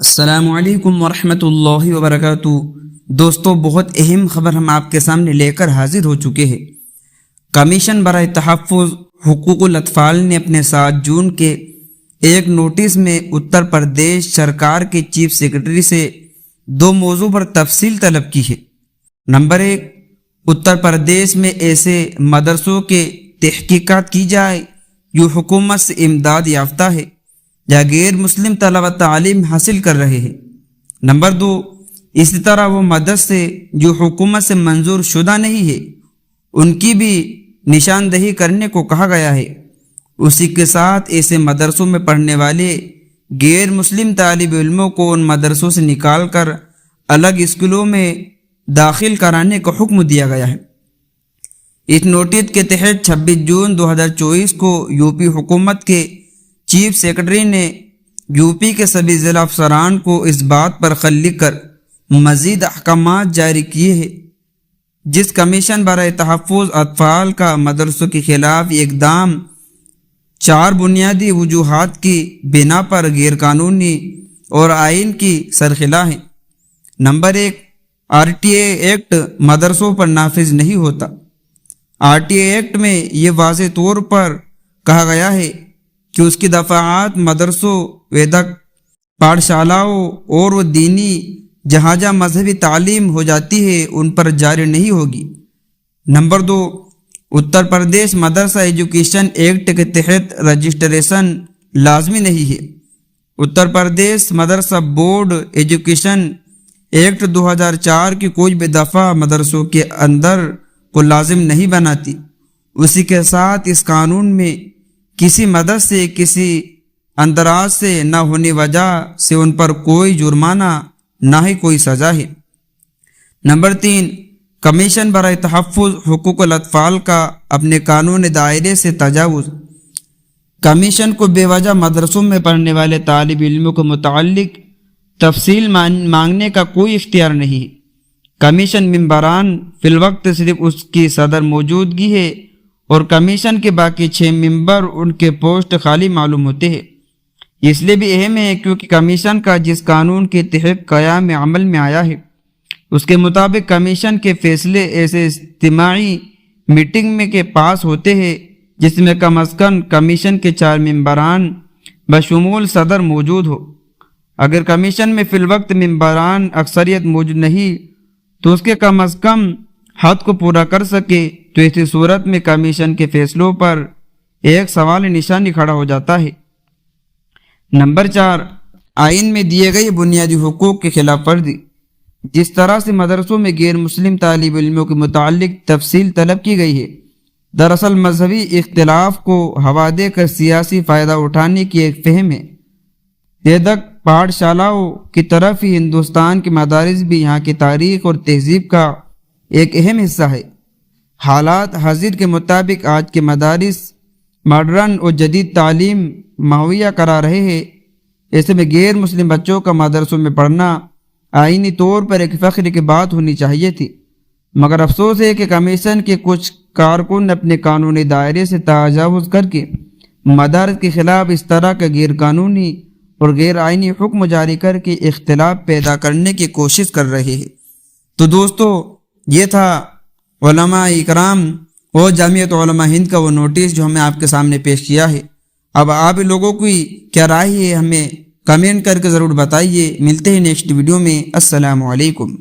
السلام علیکم ورحمۃ اللہ وبرکاتہ۔ دوستو، بہت اہم خبر ہم آپ کے سامنے لے کر حاضر ہو چکے ہیں۔ کمیشن برائے تحفظ حقوق الاطفال نے اپنے 7 جون کے ایک نوٹس میں اتر پردیش سرکار کے چیف سیکرٹری سے 2 موضوع پر تفصیل طلب کی ہے۔ نمبر 1، اتر پردیش میں ایسے مدرسوں کے تحقیقات کی جائے جو حکومت سے امداد یافتہ ہے یا غیر مسلم طلبہ تعلیم حاصل کر رہے ہیں۔ نمبر 2، اسی طرح وہ مدرسے جو حکومت سے منظور شدہ نہیں ہے ان کی بھی نشاندہی کرنے کو کہا گیا ہے۔ اسی کے ساتھ ایسے مدرسوں میں پڑھنے والے غیر مسلم طالب علموں کو ان مدرسوں سے نکال کر الگ اسکولوں میں داخل کرانے کا حکم دیا گیا ہے۔ اس نوٹس کے تحت 26 جون 2024 کو یوپی حکومت کے چیف سیکرٹری نے یوپی کے سبھی ضلع افسران کو اس بات پر خط لکھ کر مزید احکامات جاری کیے ہیں۔ جس کمیشن برائے تحفظ اطفال کا مدرسوں کے خلاف یہ اقدام 4 بنیادی وجوہات کی بنا پر غیر قانونی اور آئین کی سرخلاف ہے۔ نمبر 1، RTA ایکٹ مدرسوں پر نافذ نہیں ہوتا۔ RTA ایکٹ میں یہ واضح طور پر کہا گیا ہے کہ اس کی دفعات مدرسوں، ویدک پاٹھشالاؤں اور وہ دینی جہاں جہاں مذہبی تعلیم ہو جاتی ہے ان پر جاری نہیں ہوگی۔ نمبر 2، اتر پردیش مدرسہ ایجوکیشن ایکٹ کے تحت رجسٹریشن لازمی نہیں ہے۔ اتر پردیش مدرسہ بورڈ ایجوکیشن ایکٹ 2004 کی کوئی بھی دفعہ مدرسوں کے اندر کو لازم نہیں بناتی۔ اسی کے ساتھ اس قانون میں کسی مدرسے کسی اندراج سے نہ ہونے وجہ سے ان پر کوئی جرمانہ نہ ہی کوئی سزا ہے۔ نمبر 3، کمیشن برائے تحفظ حقوق الاطفال کا اپنے قانون دائرے سے تجاوز۔ کمیشن کو بے وجہ مدرسوں میں پڑھنے والے طالب علموں کو متعلق تفصیل مانگنے کا کوئی اختیار نہیں۔ کمیشن ممبران فی الوقت صرف اس کی صدر موجودگی ہے اور کمیشن کے باقی 6 ممبر ان کے پوسٹ خالی معلوم ہوتے ہیں۔ اس لیے بھی اہم ہے کیونکہ کمیشن کا جس قانون کے تحت قیام عمل میں آیا ہے اس کے مطابق کمیشن کے فیصلے ایسے اجتماعی میٹنگ میں کے پاس ہوتے ہیں جس میں کم از کم کمیشن کے 4 ممبران بشمول صدر موجود ہو۔ اگر کمیشن میں فی الوقت ممبران اکثریت موجود نہیں تو اس کے کم از کم حد کو پورا کر سکے تو ایسی صورت میں کمیشن کے فیصلوں پر ایک سوال نشانی کھڑا ہو جاتا ہے۔ نمبر 4، آئین میں دیے گئے بنیادی حقوق کی خلاف ورزی۔ جس طرح سے مدرسوں میں غیر مسلم طالب علموں کے متعلق تفصیل طلب کی گئی ہے، دراصل مذہبی اختلاف کو ہوا دے کر سیاسی فائدہ اٹھانے کی ایک فہم ہے۔ ویدک پاٹھشالاؤں کی طرف ہی ہندوستان کے مدارس بھی یہاں کی تاریخ اور تہذیب کا ایک اہم حصہ ہے۔ حالات حاضر کے مطابق آج کے مدارس ماڈرن اور جدید تعلیم مہیا کرا رہے ہیں۔ ایسے میں غیر مسلم بچوں کا مدرسوں میں پڑھنا آئینی طور پر ایک فخر کی بات ہونی چاہیے تھی، مگر افسوس ہے کہ کمیشن کے کچھ کارکن اپنے قانونی دائرے سے تجاوز کر کے مدارس کے خلاف اس طرح کا غیر قانونی اور غیر آئینی حکم جاری کر کے اختلاف پیدا کرنے کی کوشش کر رہے ہیں۔ تو دوستو، یہ تھا علماء اکرام اور جامعۃ علماء ہند کا وہ نوٹس جو ہمیں آپ کے سامنے پیش کیا ہے۔ اب آپ لوگوں کی کیا رائے ہے ہمیں کمنٹ کر کے ضرور بتائیے۔ ملتے ہیں نیکسٹ ویڈیو میں۔ السلام علیکم۔